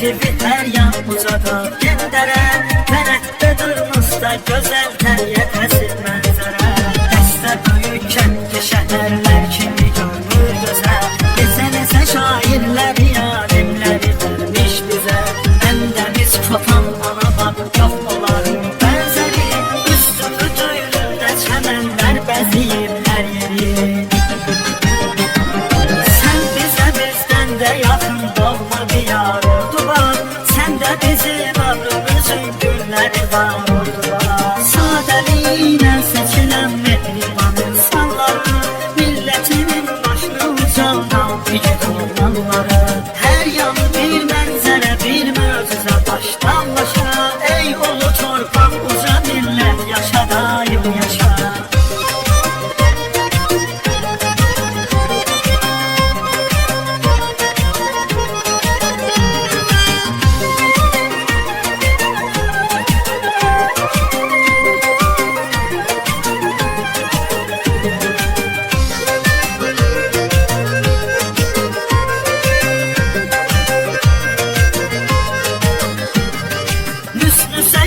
Məsivi hər yan ucada Gəndərə Fərəkdə durmuşda gözəl təbiət əsir mənzərə Dəstə böyük kəndi şəhərlər kimi görmür gözəl Neçə şairləri alimləri vermiş bizə Əndəniz kopan ana bab yox onların bənzəri Üstünü duyulunda çəmənlər bəziyir hər yeri Sən bizə bizdən də yaxın doğma diyar oldular Sən də bizim ömrümüzün günləri var oldular Sadəliylə seçilən mehriban insanları Millətinin başını ucaldan igid olanları Hər yanı bir mənzərə, bir möcüzə başdan başa Ey ulu torpaq, uca millət, yaşa daim yaşa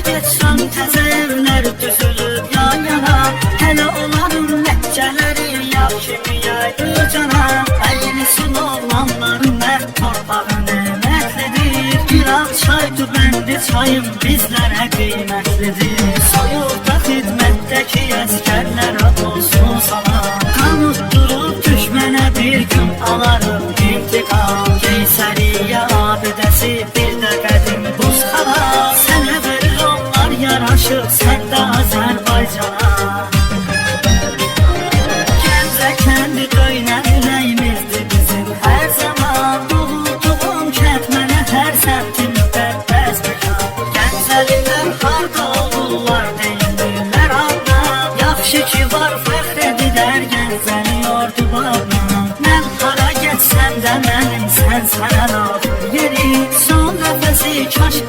Geçən təzə evlər düzülüb yan-yana Hələ onların ləhcələri yağ kimi yaydı cana Əylisin oğlanların mərd torpağı nemətlidir Bir ağ çaydı bəndi çayım bizlərə qiymətlidir Soyuqda xidmətdəki əskərlərə olsun sana Qan utdurub düşmənə bir gün alarım intiqam Keysəriyyə abidəsi bir də qədim buzxala Sənə verir onlar yaraşır səndə Azərbaycana Gəncə kəndi döynən ürəyimizdir bizim hər zaman Doğulduğum kənd mənə hər səmti müqəddəs məkan Gəncəlilər harda olurlar deyilirlər anlam Yaxşı ki var fəxr edirlər Gəncəli ordu bağla Mən hara getsəm də mənim sən sənə lazım yeri Son nəfəsi kaş